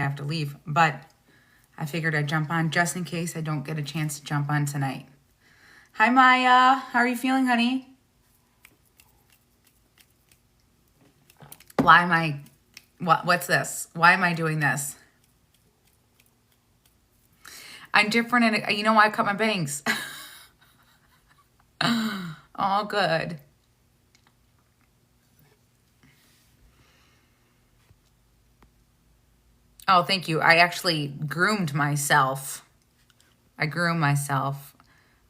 I have to leave, but I figured I'd jump on just in case I don't get a chance to jump on tonight. Hi, Maya. How are you feeling, honey? Why am I, what's this? Why am I doing this? I'm different and you know why I cut my bangs? All good. Oh, thank you. I actually groomed myself. I groom myself.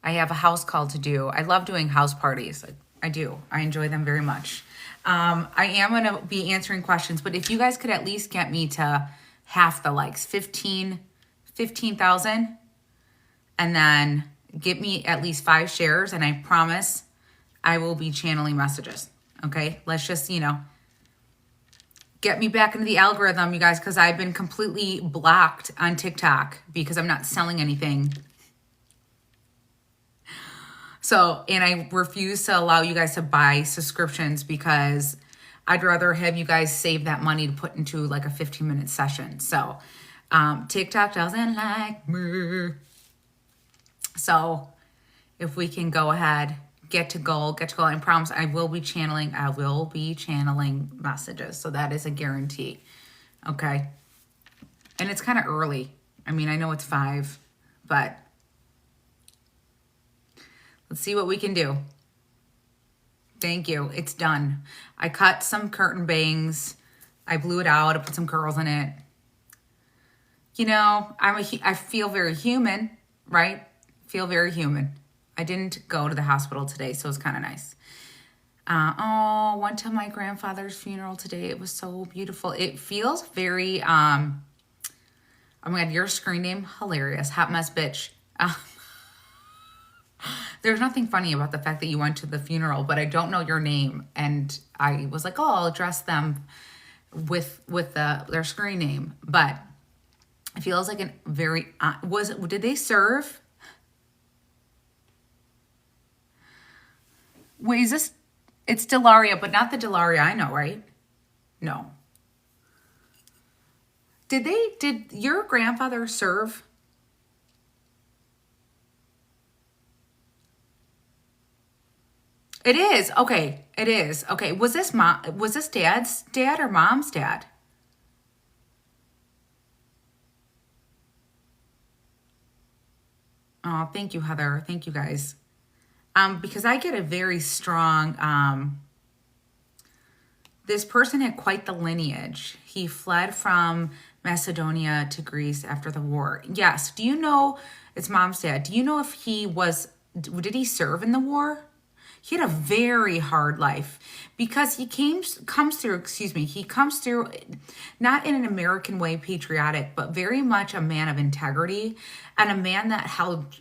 I have a house call to do. I love doing house parties. I do. I enjoy them very much. I am going to be answering questions, but if you guys could at least get me to half the likes, 15,000, and then get me at least 5 shares, and I promise I will be channeling messages. Okay? Let's just, get me back into the algorithm, you guys, because I've been completely blocked on TikTok because I'm not selling anything. So, and I refuse to allow you guys to buy subscriptions because I'd rather have you guys save that money to put into like a 15-minute session. So, TikTok doesn't like me. So, if we can go ahead, get to goal. I promise I will be channeling messages. So that is a guarantee. Okay. And it's kind of early. I mean, I know it's 5, but let's see what we can do. Thank you. It's done. I cut some curtain bangs. I blew it out. I put some curls in it. I feel very human, right? Feel very human. I didn't go to the hospital today, so it's kind of nice. Went to my grandfather's funeral today. It was so beautiful. It feels very, oh my God, your screen name, hilarious. Hot mess bitch. There's nothing funny about the fact that you went to the funeral, but I don't know your name. And I was like, I'll address them with their screen name. But it feels like a very, did they serve? Wait, is this, it's Delaria, but not the Delaria I know, right? No. Did your grandfather serve? It is. Okay. It is. Okay. Was this dad's dad or mom's dad? Oh, thank you, Heather. Thank you guys. Because I get a very strong, this person had quite the lineage. He fled from Macedonia to Greece after the war. Yes. Do you know, it's mom's dad. Do you know if did he serve in the war? He had a very hard life because he comes through, not in an American way, patriotic, but very much a man of integrity and a man that held,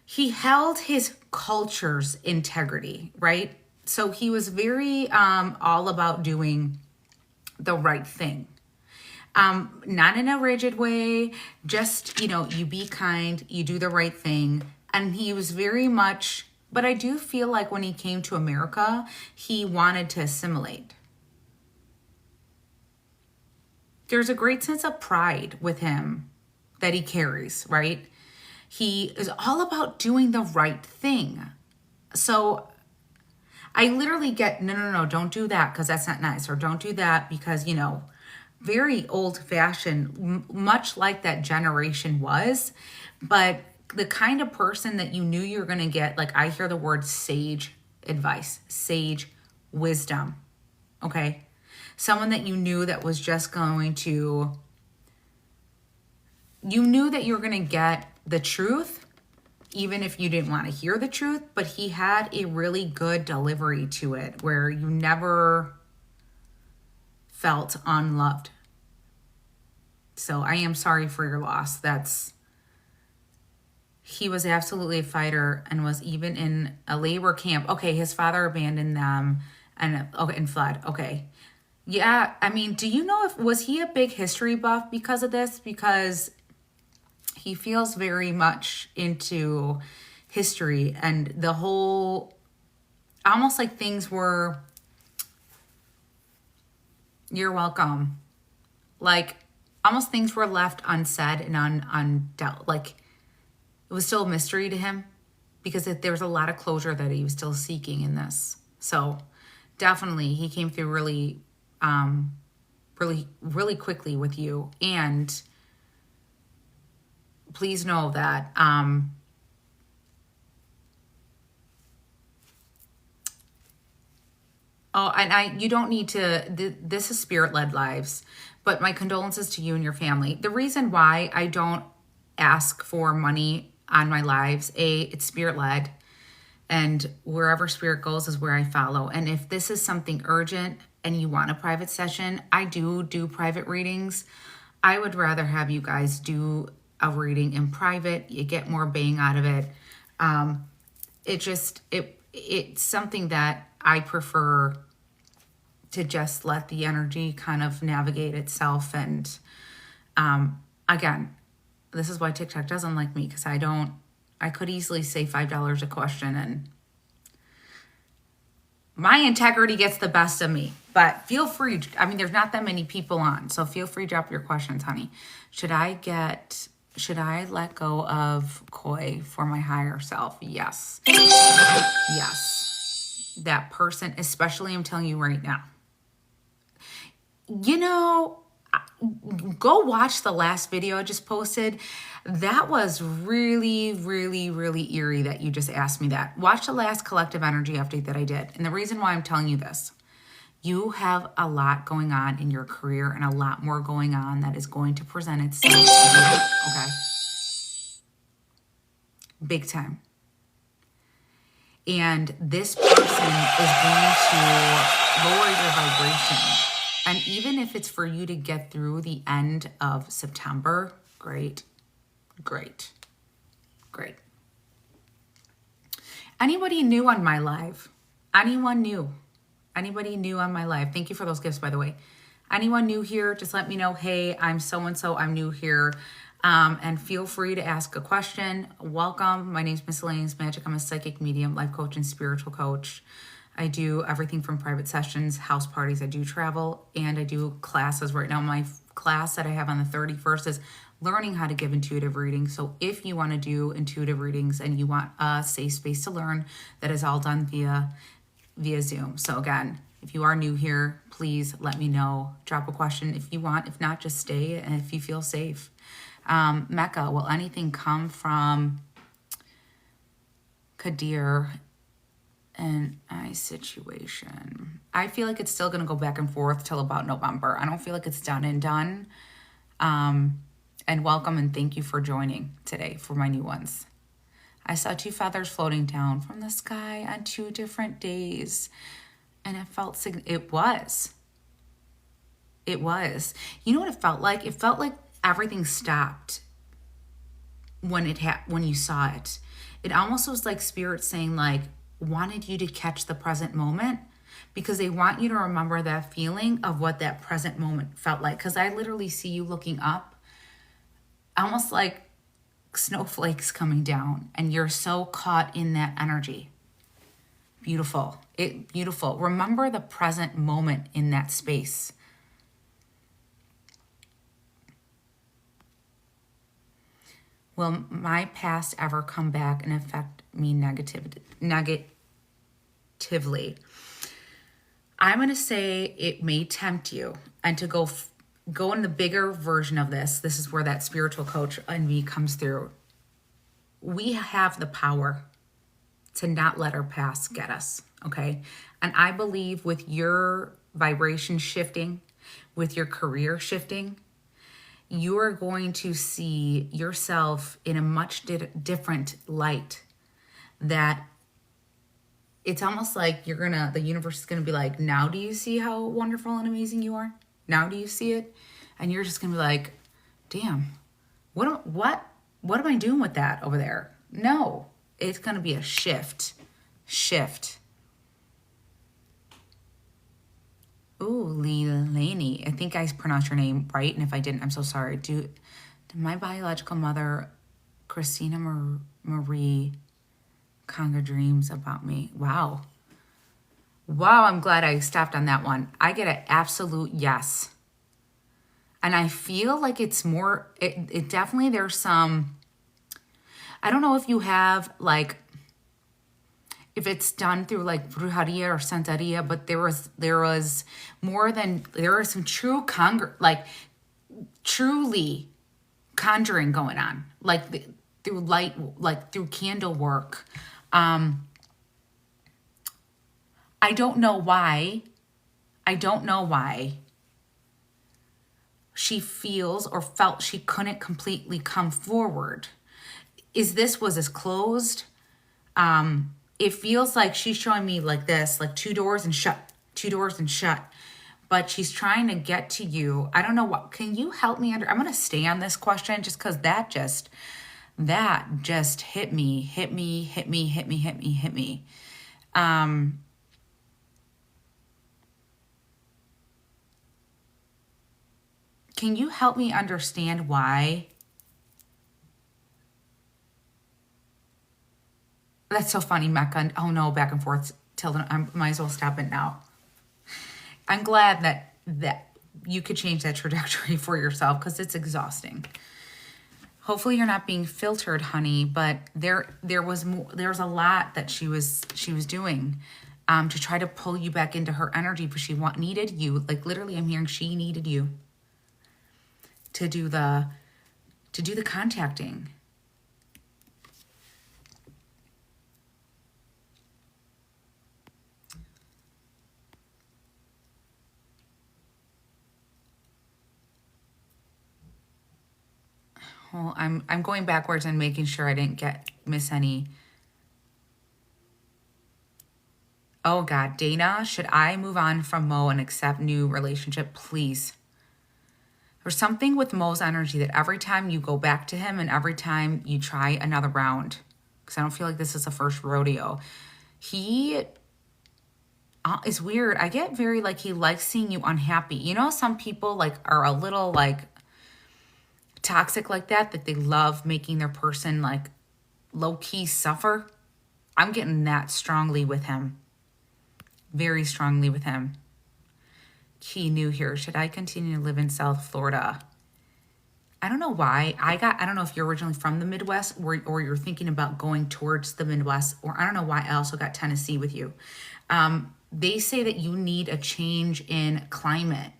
he held his culture's integrity, right? So he was very all about doing the right thing. Not in a rigid way, just, you be kind, you do the right thing. And he was very much, but I do feel like when he came to America, he wanted to assimilate. There's a great sense of pride with him that he carries, right? He is all about doing the right thing. So I literally get, no, don't do that because that's not nice. Or don't do that because, very old fashioned, much like that generation was. But the kind of person that you knew you were going to get, like I hear the word sage advice, sage wisdom. Okay. Someone that you knew that was just going to, you knew that you were going to get the truth, even if you didn't want to hear the truth, but he had a really good delivery to it where you never felt unloved. So I am sorry for your loss. He was absolutely a fighter and was even in a labor camp. Okay, his father abandoned them and fled. Okay. Yeah, I mean, do you know was he a big history buff because of this? Because he feels very much into history and the whole, almost like things were You're welcome. Like, almost things were left unsaid and undealt. Like, it was still a mystery to him because there was a lot of closure that he was still seeking in this. So definitely he came through really, really quickly with you. And please know that, oh, and you don't need to, this is spirit-led lives, but my condolences to you and your family. The reason why I don't ask for money on my lives, it's spirit-led, and wherever spirit goes is where I follow. And if this is something urgent and you want a private session, I do private readings. I would rather have you guys do a reading in private. You get more bang out of it. It's something that I prefer to just let the energy kind of navigate itself. And again, this is why TikTok doesn't like me, because I could easily say $5 a question and my integrity gets the best of me. But feel free. I mean, there's not that many people on, so feel free to drop your questions, honey. Should I let go of koi for my higher self? Yes. Yes. That person, especially, I'm telling you right now. You know, go watch the last video I just posted. That was really, really, really eerie that you just asked me that. Watch the last collective energy update that I did. And the reason why I'm telling you this, you have a lot going on in your career and a lot more going on that is going to present itself to you. Okay. Big time. And this person is going to lower your vibration. And even if it's for you to get through the end of September, great. Anybody new on my live? Anyone new? Anybody new on my live? Thank you for those gifts, by the way. Anyone new here? Just let me know, hey, I'm so-and-so, I'm new here. And feel free to ask a question. Welcome. My name's Miscellaneous Magic. I'm a psychic medium, life coach, and spiritual coach. I do everything from private sessions, house parties. I do travel, and I do classes. Right now, my class that I have on the 31st is learning how to give intuitive readings. So if you want to do intuitive readings and you want a safe space to learn, that is all done via Zoom. So again, if you are new here, please let me know. Drop a question if you want. If not, just stay and if you feel safe. Mecca, will anything come from Kadir and my situation? I feel like it's still going to go back and forth till about November. I don't feel like it's done and done. And welcome and thank you for joining today for my new ones. I saw 2 feathers floating down from the sky on 2 different days. And it felt, it was. You know what it felt like? It felt like everything stopped when you saw it. It almost was like spirit saying, like, wanted you to catch the present moment, because they want you to remember that feeling of what that present moment felt like. Because I literally see you looking up, almost like snowflakes coming down, and you're so caught in that energy. Beautiful. Beautiful. Remember the present moment in that space. Will my past ever come back and affect me negatively? I'm going to say it may tempt you, and to go in the bigger version of this. This is where that spiritual coach in me comes through. We have the power to not let our past get us, okay? And I believe with your vibration shifting, with your career shifting, you are going to see yourself in a much different light. That it's almost like the universe is gonna be like, now do you see how wonderful and amazing you are? Now do you see it? And you're just gonna be like, damn, what am I doing with that over there? No, it's gonna be a shift. Ooh, Leilani. I think I pronounced your name right, and if I didn't, I'm so sorry. Did my biological mother, Christina Marie, conjure dreams about me? Wow. Wow, I'm glad I stopped on that one. I get an absolute yes. And I feel like it's more, it definitely, there's some, I don't know if you have like, if it's done through like brujeria or santeria, but there was more than, there was some true like truly conjuring going on, like through light, like through candle work. I don't know why. I don't know why she feels or felt she couldn't completely come forward. Was this closed? It feels like she's showing me like this, like two doors and shut, two doors and shut. But she's trying to get to you. I don't know what, can you help me I'm going to stay on this question just because that just hit me. Can you help me understand why? That's so funny, Mecca. Oh no, back and forth. Tilda, I might as well stop it now. I'm glad that you could change that trajectory for yourself because it's exhausting. Hopefully you're not being filtered, honey, but there was a lot that she was doing to try to pull you back into her energy, but she needed you. Like literally I'm hearing she needed you to do the contacting. Well, I'm going backwards and making sure I didn't miss any. Oh God, Dana, should I move on from Mo and accept new relationship, please? There's something with Mo's energy that every time you go back to him and every time you try another round, because I don't feel like this is the first rodeo, he is weird. I get very like he likes seeing you unhappy. You know, some people like are a little like toxic like that they love making their person like low-key suffer. I'm getting that strongly with him. Very strongly with him. Key new here. Should I continue to live in South Florida? I don't know why. I don't know if you're originally from the Midwest or you're thinking about going towards the Midwest, or I don't know why I also got Tennessee with you. They say that you need a change in climate.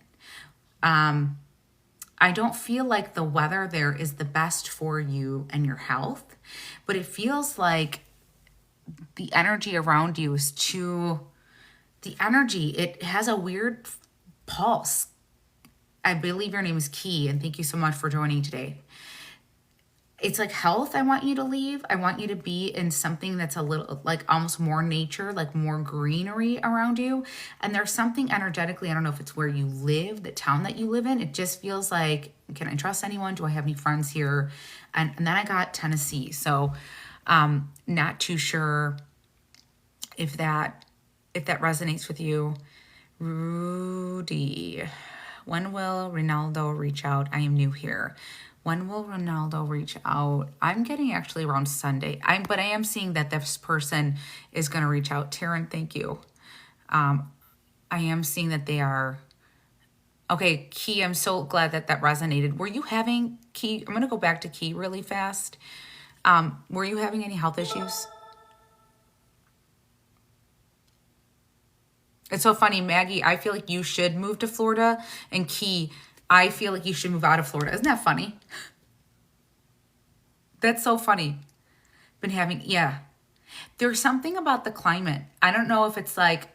I don't feel like the weather there is the best for you and your health, but it feels like the energy around you is it has a weird pulse. I believe your name is Key, and thank you so much for joining today. It's like health I want you to leave. I want you to be in something that's a little like almost more nature, like more greenery around you. And there's something energetically, I don't know if it's where you live, the town that you live in. It just feels like, can I trust anyone? Do I have any friends here? And then I got Tennessee. So not too sure if that resonates with you. Rudy, when will Ronaldo reach out? I am new here. When will Ronaldo reach out? I'm getting actually around Sunday. But I am seeing that this person is going to reach out. Taryn, thank you. I am seeing that they are. Okay, Key, I'm so glad that resonated. Were you having, Key, I'm going to go back to Key really fast. Were you having any health issues? It's so funny, Maggie, I feel like you should move to Florida. And Key, I feel like you should move out of Florida. Isn't that funny? That's so funny. Yeah. There's something about the climate. I don't know if it's like,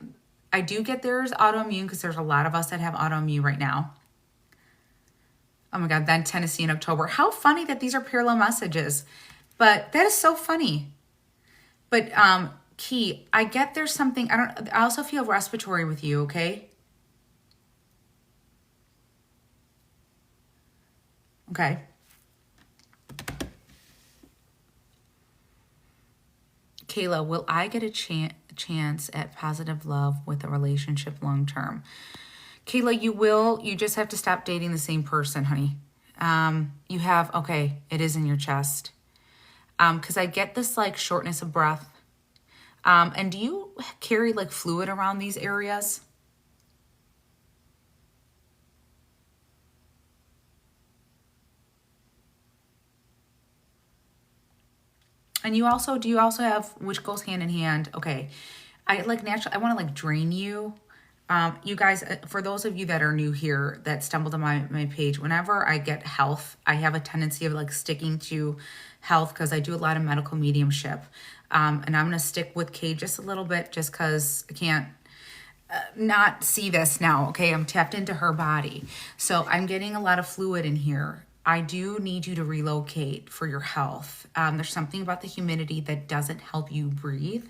I do get there's autoimmune because there's a lot of us that have autoimmune right now. Oh my God, then Tennessee in October. How funny that these are parallel messages. But that is so funny. But Key, I get there's something, I also feel respiratory with you, okay? Okay. Kayla, will I get a chance at positive love with a relationship long term? Kayla, you will. You just have to stop dating the same person, honey. Okay, it is in your chest. Because I get this like shortness of breath. And do you carry like fluid around these areas? And do you also have, which goes hand in hand? Okay. I like naturally, I want to like drain you. You guys, for those of you that are new here that stumbled on my page, whenever I get health, I have a tendency of like sticking to health because I do a lot of medical mediumship. And I'm going to stick with Kay just a little bit just because I can't not see this now. Okay. I'm tapped into her body. So I'm getting a lot of fluid in here. I do need you to relocate for your health. There's something about the humidity that doesn't help you breathe.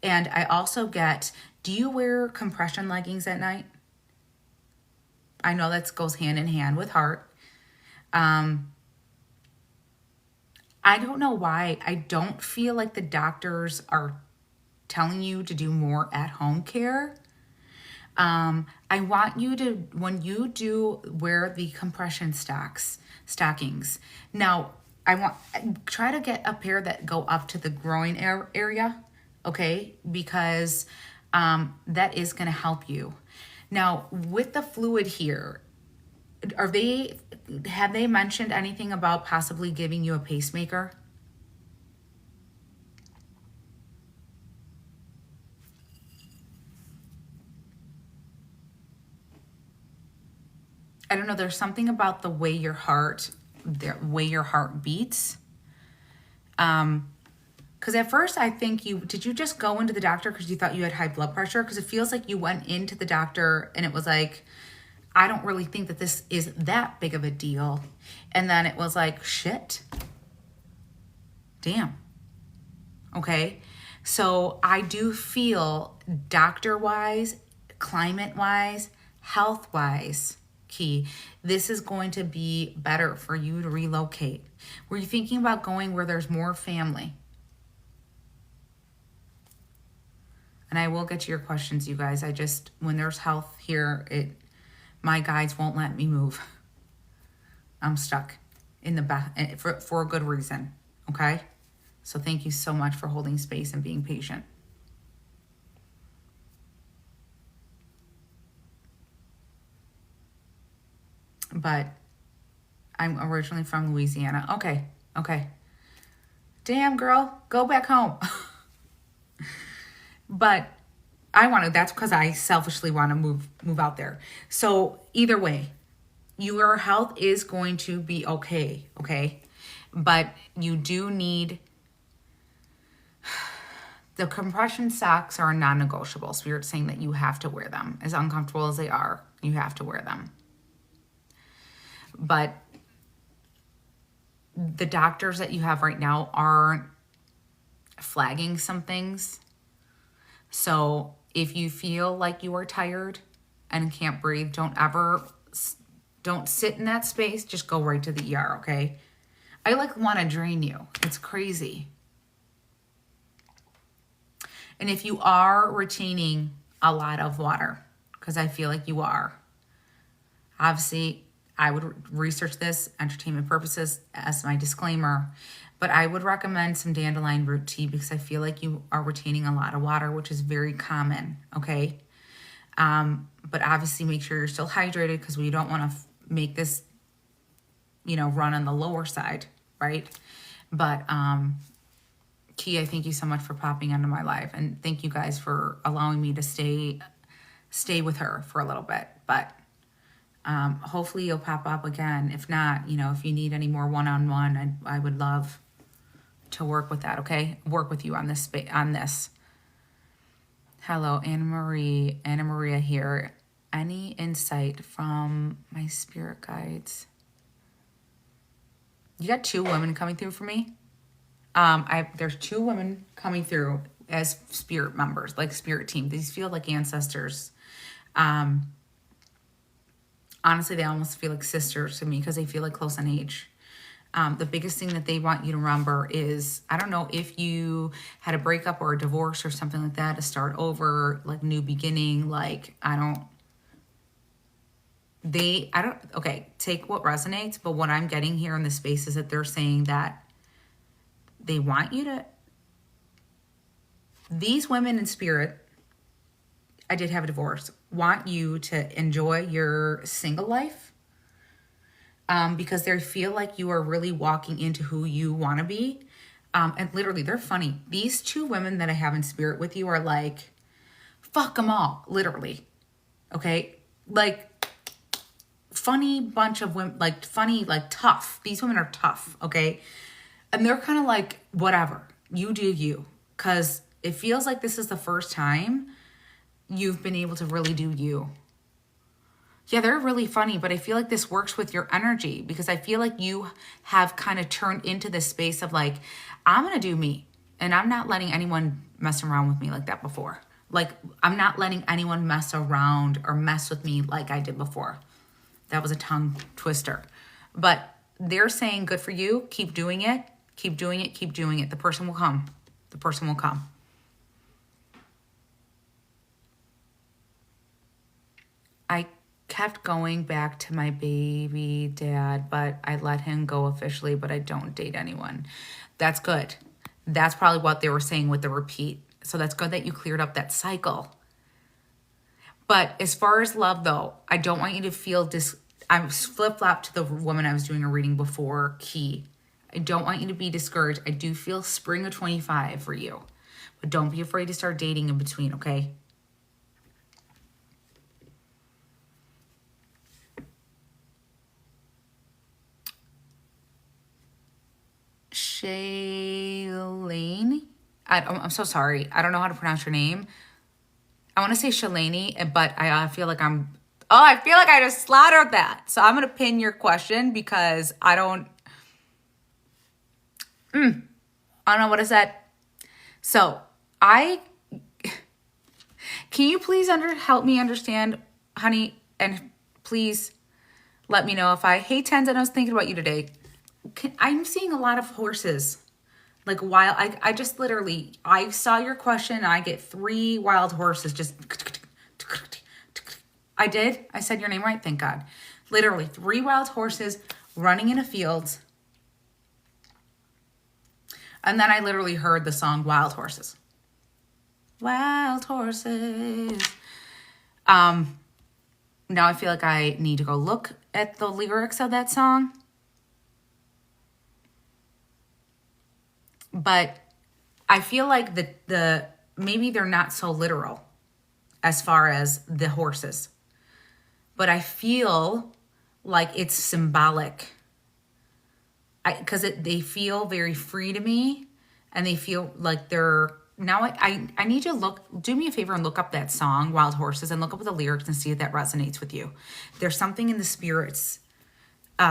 And I also get, do you wear compression leggings at night? I know that goes hand in hand with heart. I don't know why. I don't feel like the doctors are telling you to do more at-home care. I want you to, when you do wear the compression stockings. Now, try to get a pair that go up to the groin area, okay? Because that is going to help you. Now, with the fluid here, have they mentioned anything about possibly giving you a pacemaker? I don't know, there's something about the way your heart beats. Because at first I think did you just go into the doctor because you thought you had high blood pressure? Because it feels like you went into the doctor and it was like, I don't really think that this is that big of a deal. And then it was like, shit. Damn. Okay. So I do feel doctor-wise, climate-wise, health-wise, Key, this is going to be better for you to relocate. Were you thinking about going where there's more family? And I will get to your questions, you guys. When there's health here, my guides won't let me move. I'm stuck in the back for a good reason, okay? So thank you so much for holding space and being patient. But I'm originally from Louisiana. Okay. Damn, girl, go back home. But that's because I selfishly want to move out there. So either way, your health is going to be okay? But you do need, the compression socks are non-negotiable. Spirit's saying that you have to wear them. As uncomfortable as they are, you have to wear them. But the doctors that you have right now aren't flagging some things. So if you feel like you are tired and can't breathe, don't sit in that space. Just go right to the ER, okay? I want to drain you. It's crazy. And if you are retaining a lot of water, because I feel like you are, obviously I would research this, entertainment purposes, as my disclaimer, but I would recommend some dandelion root tea because I feel like you are retaining a lot of water, which is very common, okay? But obviously make sure you're still hydrated because we don't want to make this, run on the lower side, right? But Key, I thank you so much for popping into my life, and thank you guys for allowing me to stay with her for a little bit. But hopefully you'll pop up again. If not, if you need any more one-on-one, I would love to work with that, okay? Work with you on this. Hello, Anna Maria here. Any insight from my spirit guides? You got 2 women coming through for me. There's 2 women coming through as spirit members, like spirit team. These feel like ancestors. Honestly, they almost feel like sisters to me because they feel like close in age. The biggest thing that they want you to remember is, I don't know if you had a breakup or a divorce or something like that, to start over, like new beginning, take what resonates, but what I'm getting here in the space is that they're saying that they want you to These women in spirit, I did have a divorce, want you to enjoy your single life, because they feel like you are really walking into who you want to be. And literally, they're funny. These two women that I have in spirit with you are like, fuck them all, literally. Okay? Like, funny bunch of women, like funny, like tough. These women are tough, okay? And they're kind of like, whatever, you do you. Because it feels like this is the first time you've been able to really do you. Yeah, they're really funny, but I feel like this works with your energy because I feel like you have kind of turned into this space of like, I'm going to do me. And I'm not letting anyone mess around with me like that before. Like, I'm not letting anyone mess around or mess with me like I did before. That was a tongue twister. But they're saying, good for you. Keep doing it. Keep doing it. Keep doing it. The person will come. The person will come. I kept going back to my baby dad, but I let him go officially, but I don't date anyone. That's good. That's probably what they were saying with the repeat. So that's good that you cleared up that cycle. But as far as love, though, I don't want you to feel I'm flip-flopped to the woman I was doing a reading before, Key. I don't want you to be discouraged. I do feel spring of 25 for you. But don't be afraid to start dating in between, okay? Shailene? I'm so sorry. I don't know how to pronounce your name. I want to say Shalani, but I feel like I feel like I just slaughtered that. So I'm going to pin your question because I don't know what is that. So can you please help me understand, honey, and please let me know if hey, Tens, I was thinking about you today. I'm seeing a lot of horses. Like wild, I just literally, I saw your question and I get 3 wild horses just, I did? I said your name right? Thank God. Literally 3 wild horses running in a field. And then I literally heard the song Wild Horses. Wild horses. Now I feel like I need to go look at the lyrics of that song. But I feel like the maybe they're not so literal as far as the horses. But I feel like it's symbolic. Because they feel very free to me. And they feel like they're... Now I need you to do me a favor and look up that song, Wild Horses, and look up the lyrics and see if that resonates with you. There's something in the spirits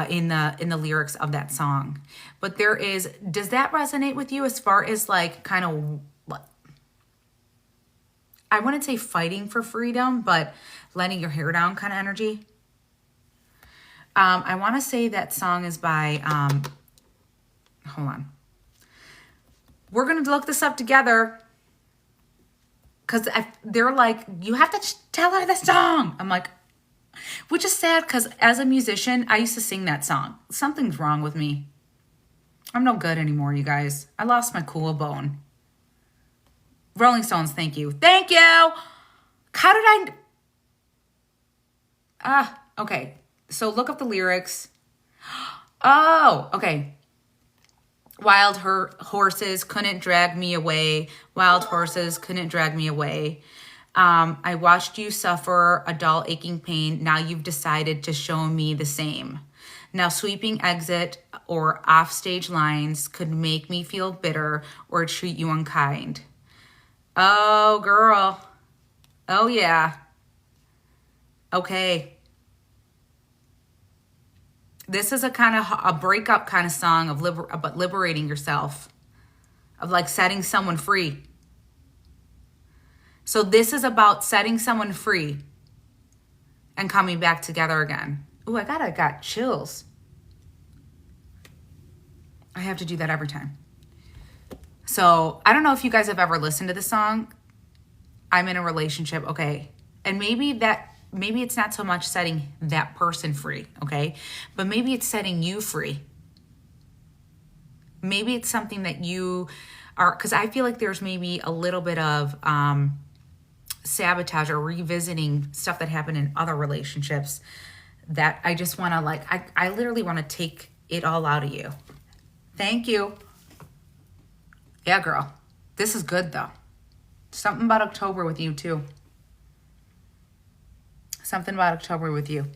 in the lyrics of that song. But does that resonate with you as far as like kind of, I wouldn't say fighting for freedom, but letting your hair down kind of energy? I want to say that song is by, hold on. We're going to look this up together because they're like, you have to tell her the song. I'm like, which is sad because as a musician, I used to sing that song. Something's wrong with me. I'm no good anymore, you guys. I lost my cool bone. Rolling Stones, thank you. Thank you! How did okay. So look up the lyrics. Oh, okay. Wild horses couldn't drag me away. Wild horses couldn't drag me away. I watched you suffer a dull aching pain. Now you've decided to show me the same. Now sweeping exit or offstage lines could make me feel bitter or treat you unkind. Oh, girl. Oh, yeah. Okay. This is a kind of a breakup kind of song about liberating yourself, of like setting someone free. So this is about setting someone free and coming back together again. Ooh, I got chills. I have to do that every time. So I don't know if you guys have ever listened to the song. I'm in a relationship, okay. And maybe it's not so much setting that person free, okay? But maybe it's setting you free. Maybe it's something that you because I feel like there's maybe a little bit of sabotage or revisiting stuff that happened in other relationships that I just want to like, I literally want to take it all out of you. Thank you. Yeah, girl. This is good though. Something about October with you too. Something about October with you.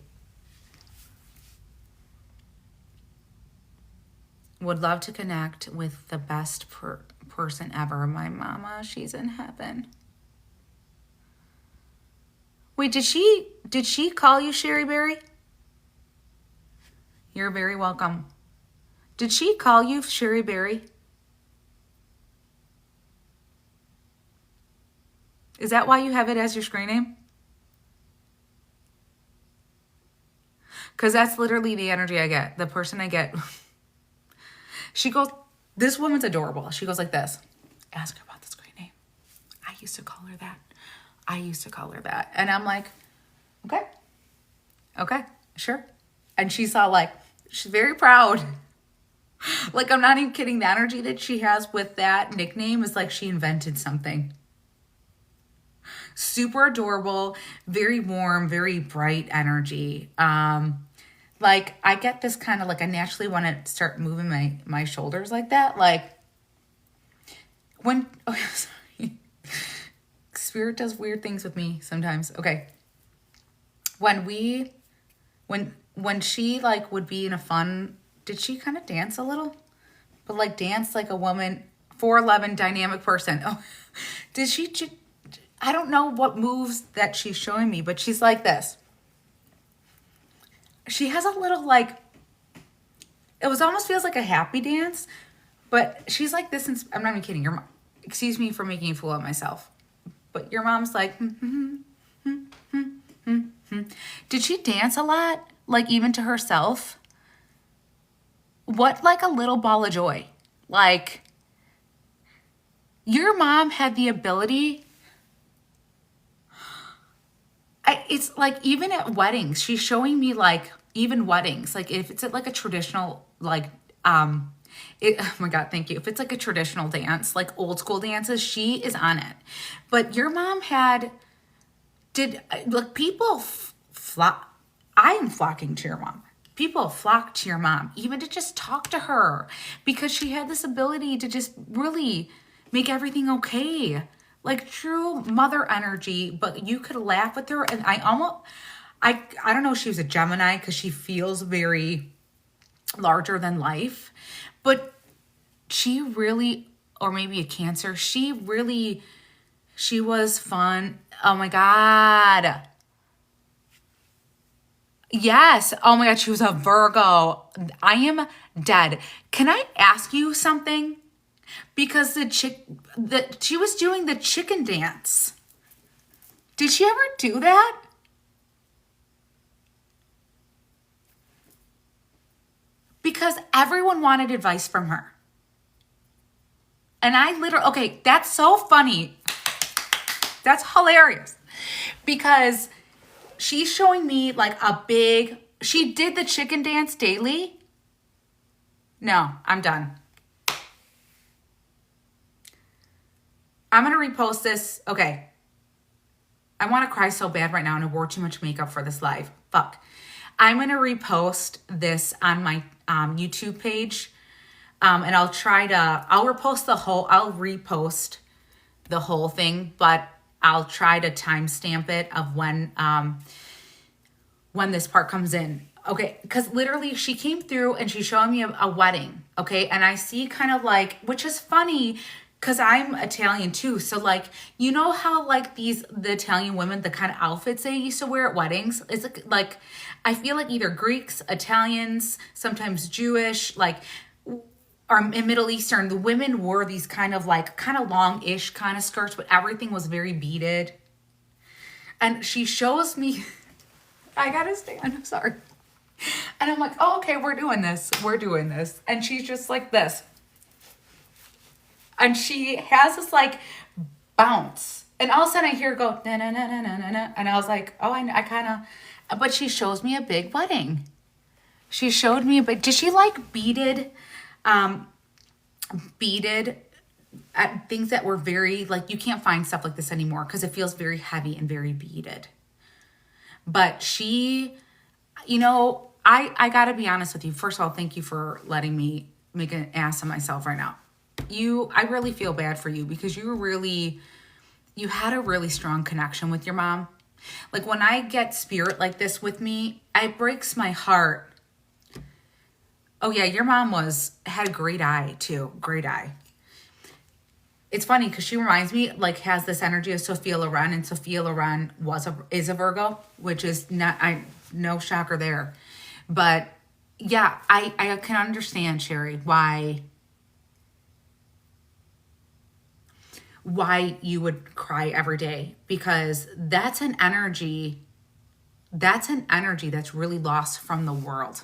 Would love to connect with the best person ever. My mama, she's in heaven. Wait, did she call you Sherry Berry? You're very welcome. Did she call you Sherry Berry? Is that why you have it as your screen name? Because that's literally the energy I get. The person I get. She goes, this woman's adorable. She goes like this. Ask her about the screen name. I used to call her that. I used to call her that. And I'm like, okay, sure. And she's all like, she's very proud. Like, I'm not even kidding. The energy that she has with that nickname is like she invented something. Super adorable, very warm, very bright energy. Like, I get this kind of like, I naturally want to start moving my shoulders like that. Like, when, oh, sorry. Spirit does weird things with me sometimes. Okay. When she like would be in a fun, did she kind of dance a little? But like dance like a woman, 4'11" dynamic person. Oh, did she, I don't know what moves that she's showing me, but she's like this. She has a little like, it was almost feels like a happy dance, but she's like this. I'm not even kidding. Your mom, excuse me for making a fool of myself, but your mom's like, Did she dance a lot? Like even to herself? What, like a little ball of joy? Like, your mom had the ability. It's like even at weddings, she's showing me like even weddings, like if it's at like a traditional like oh my God, thank you. If it's like a traditional dance, like old school dances, she is on it. But your mom look, people flock. I am flocking to your mom. People flock to your mom, even to just talk to her, because she had this ability to just really make everything okay. Like true mother energy, but you could laugh with her. And I don't know if she was a Gemini because she feels very larger than life, but she really, or maybe a Cancer, she was fun. Oh my God. Yes. Oh my God. She was a Virgo. I am dead. Can I ask you something? Because she was doing the chicken dance. Did she ever do that? Because everyone wanted advice from her. And I literally, okay, that's so funny. That's hilarious. Because she's showing me like she did the chicken dance daily. No, I'm done. I'm going to repost this. Okay. I want to cry so bad right now and I wore too much makeup for this live. Fuck. I'm going to repost this on my YouTube page. And I'll repost the whole thing, but I'll try to timestamp it of when this part comes in. Okay. Cause literally she came through and she's showing me a wedding. Okay. And I see kind of like, which is funny, because I'm Italian too. So like, you know how like the Italian women, the kind of outfits they used to wear at weddings? It's like, I feel like either Greeks, Italians, sometimes Jewish, like, or Middle Eastern, the women wore these kind of long-ish kind of skirts, but everything was very beaded. And she shows me, I gotta stand, I'm sorry. And I'm like, oh, okay, we're doing this. And she's just like this. And she has this like bounce. And all of a sudden I hear her go, na na na na na na. And I was like, oh, I kind of, but she shows me a big wedding. She showed me a big, did she like beaded at things that were very, like, you can't find stuff like this anymore because it feels very heavy and very beaded. But she, you know, I gotta be honest with you. First of all, thank you for letting me make an ass of myself right now. I really feel bad for you because you had a really strong connection with your mom. Like, when I get spirit like this with me, it breaks my heart. Oh yeah, your mom had a great eye too. Great eye. It's funny because she reminds me, like, has this energy of Sophia Loren, and Sophia Loren is a Virgo, which is no shocker there. But yeah, I can understand, Shari, why you would cry every day, because that's an energy that's really lost from the world.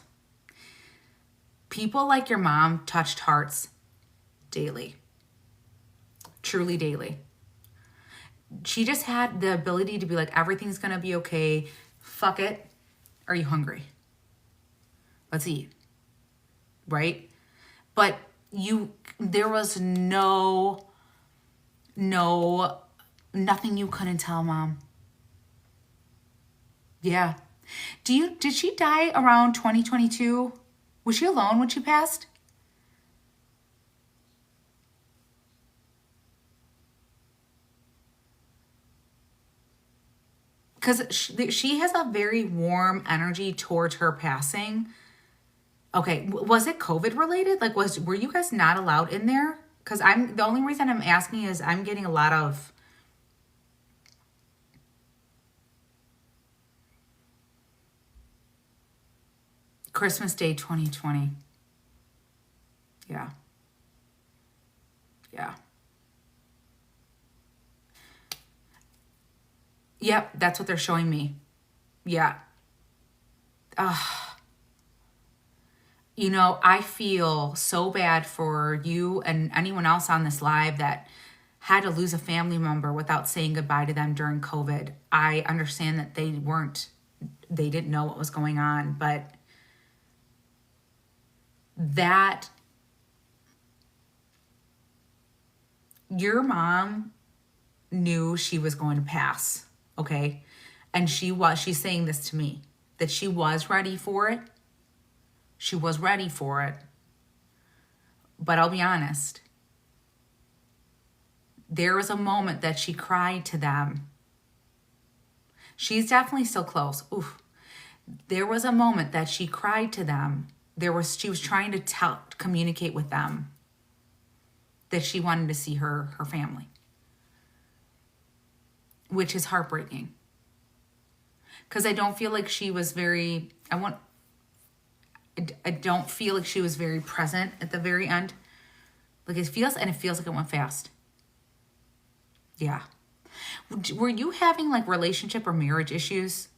People like your mom touched hearts daily. Truly daily. She just had the ability to be like, everything's gonna be okay. Fuck it. Are you hungry? Let's eat. Right? But there was nothing you couldn't tell mom. Yeah. Did she die around 2022? Was she alone when she passed? Because she has a very warm energy towards her passing. Okay, was it COVID related? Like, were you guys not allowed in there? Because the only reason I'm asking is I'm getting a lot of Christmas Day 2020. Yeah. Yeah. Yep, that's what they're showing me. Yeah. You know, I feel so bad for you and anyone else on this live that had to lose a family member without saying goodbye to them during COVID. I understand that they didn't know what was going on, but your mom knew she was going to pass, okay? And she's saying this to me, that she was ready for it. She was ready for it. But I'll be honest, there was a moment that she cried to them. She's definitely still close. Oof. There was a moment that she cried to them. She was trying to communicate with them that she wanted to see her family, which is heartbreaking. Because I don't feel like she was very, I don't feel like she was very present at the very end. Like, it feels like it went fast. Yeah. Were you having like relationship or marriage issues?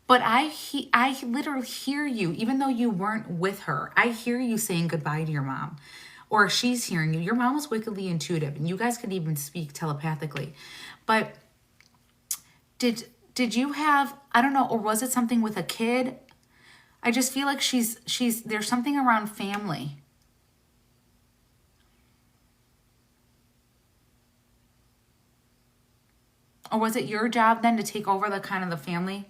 But I literally hear you, even though you weren't with her. I hear you saying goodbye to your mom. Or she's hearing you. Your mom was wickedly intuitive, and you guys could even speak telepathically. But did you have, I don't know, or was it something with a kid? I just feel like there's something around family. Or was it your job then to take over the kind of the family?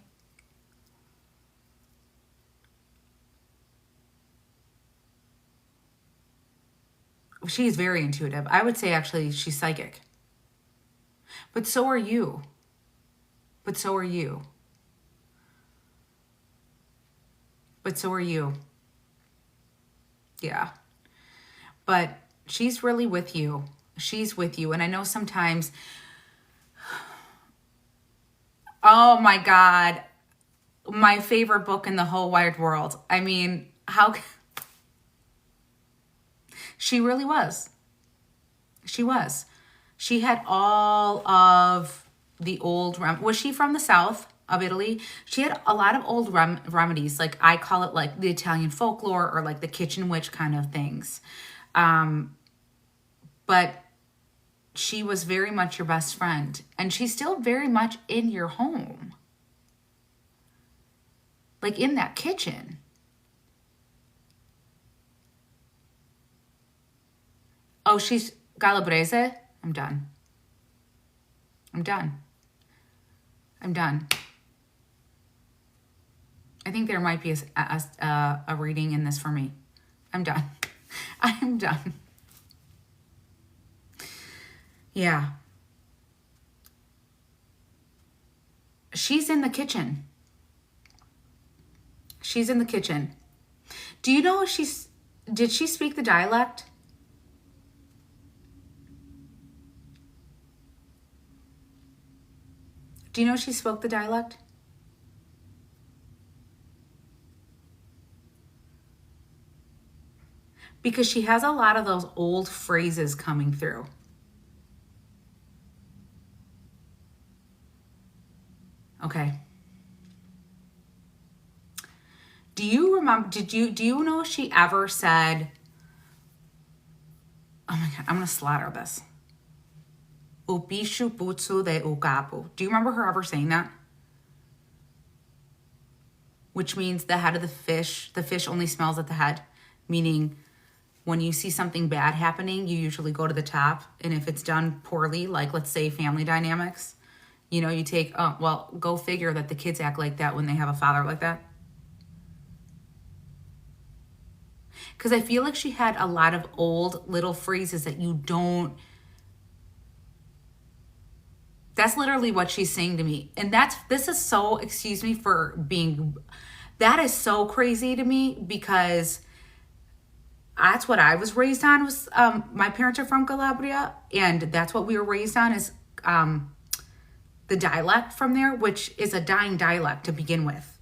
She's very intuitive. I would say actually she's psychic. But so are you. But so are you. But so are you. Yeah. But she's really with you. She's with you. And I know sometimes, oh my God, my favorite book in the whole wide world. I mean, she really was. She was. She had all of the old, was she from the south of Italy? She had a lot of old remedies, like I call it like the Italian folklore or like the kitchen witch kind of things. But she was very much your best friend, and she's still very much in your home. Like in that kitchen. Oh, she's Calabrese? I'm done. I'm done. I'm done. I think there might be a reading in this for me. I'm done. I'm done. Yeah. She's in the kitchen. She's in the kitchen. Do you know if did she speak the dialect? Do you know she spoke the dialect? Because she has a lot of those old phrases coming through. Okay. Do you remember, do you know if she ever said, oh my God, I'm going to slaughter this. Ubishu butsu de ugapu. Do you remember her ever saying that? Which means the head of the fish only smells at the head. Meaning when you see something bad happening, you usually go to the top. And if it's done poorly, like let's say family dynamics, you take, oh, well, go figure that the kids act like that when they have a father like that. Because I feel like she had a lot of old little phrases that you don't. That's literally what she's saying to me. And this is so, excuse me for being, that is so crazy to me because that's what I was raised on was, my parents are from Calabria and that's what we were raised on is the dialect from there, which is a dying dialect to begin with.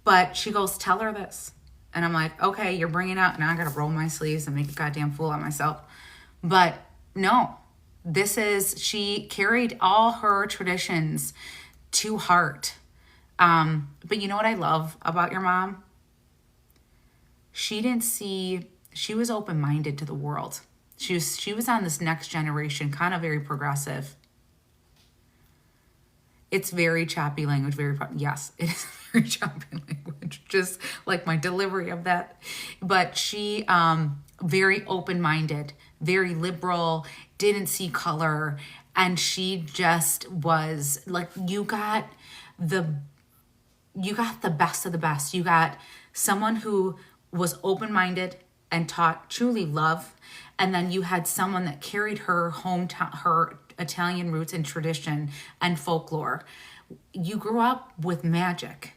But she goes, tell her this. And I'm like, okay, you're bringing out, now I gotta roll my sleeves and make a goddamn fool of myself. But no, she carried all her traditions to heart. But you know what I love about your mom? She was open-minded to the world. She was on this next generation, kind of very progressive. It's very choppy language, yes, it is very choppy language, just like my delivery of that. But she, very open-minded, very liberal, didn't see color, and she just was like, you got the best of the best. You got someone who was open-minded and taught truly love, and then you had someone that carried her her Italian roots and tradition and folklore. You grew up with magic.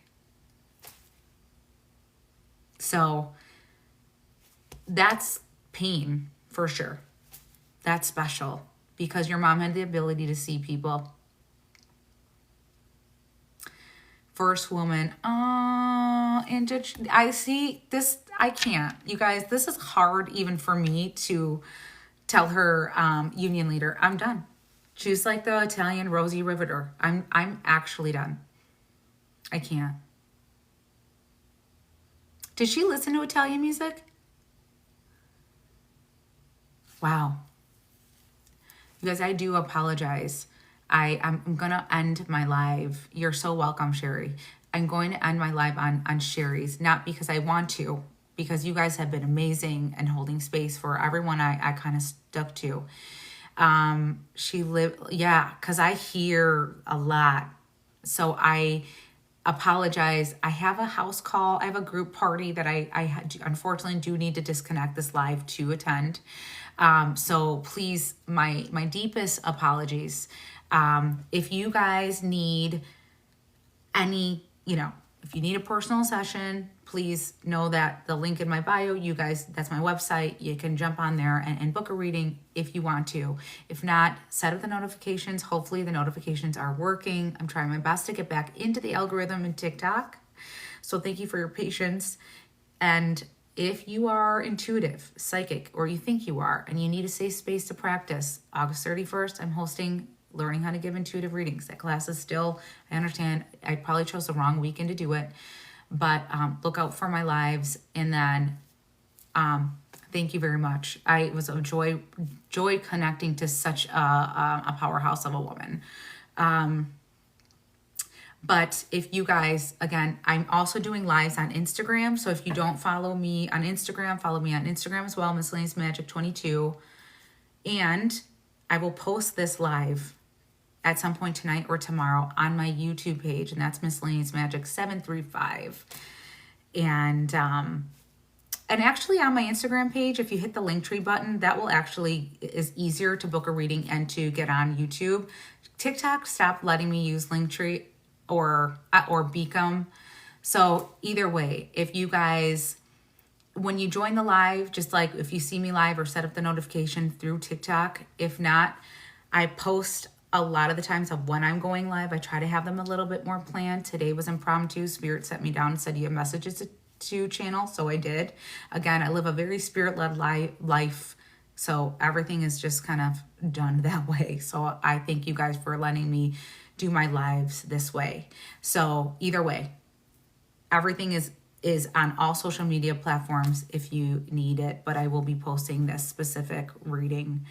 So that's pain for sure. That's special because your mom had the ability to see people. First woman. And I see this. I can't. You guys, this is hard even for me to tell her union leader, I'm done. She's like the Italian Rosie Riveter. I'm actually done. I can't. Did she listen to Italian music? Wow. You guys, I do apologize. I'm going to end my live. You're so welcome, Shari. I'm going to end my live on Shari's, not because I want to, because you guys have been amazing and holding space for everyone I kind of stuck to. Because I hear a lot. So I apologize. I have a house call. I have a group party that I unfortunately do need to disconnect this live to attend. So please, my deepest apologies. If you guys need any, if you need a personal session, please know that the link in my bio, you guys, that's my website. You can jump on there and book a reading if you want to. If not, set up the notifications. Hopefully the notifications are working. I'm trying my best to get back into the algorithm in TikTok. So thank you for your patience. And if you are intuitive, psychic, or you think you are, and you need a safe space to practice, August 31st, I'm hosting Learning How to Give Intuitive Readings. That class is still, I understand, I probably chose the wrong weekend to do it, but look out for my lives. And then thank you very much. It was a joy connecting to such a powerhouse of a woman. But if you guys, again, I'm also doing lives on Instagram. So if you don't follow me on Instagram, follow me on Instagram as well, Miscellaneous Magic 22. And I will post this live at some point tonight or tomorrow on my YouTube page, and that's Miscellaneous Magic 735. And actually on my Instagram page, if you hit the Linktree button, that will actually is easier to book a reading and to get on YouTube. TikTok stopped letting me use Linktree or Beacom. So either way, if you guys, when you join the live, just like if you see me live or set up the notification through TikTok, if not, I post a lot of the times of when I'm going live. I try to have them a little bit more planned. Today was impromptu. Spirit set me down and said, you have messages to channel. So I did. Again, I live a very spirit-led life. So everything is just kind of done that way. So I thank you guys for letting me do my lives this way. So either way, everything is on all social media platforms if you need it, but I will be posting this specific reading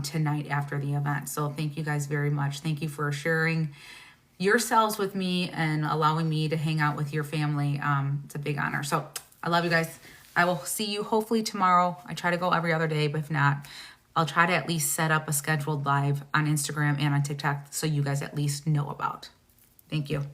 tonight after the event. So thank you guys very much. Thank you for sharing yourselves with me and allowing me to hang out with your family. It's a big honor. So I love you guys. I will see you hopefully tomorrow. I try to go every other day, but if not, I'll try to at least set up a scheduled live on Instagram and on TikTok so you guys at least know about. Thank you.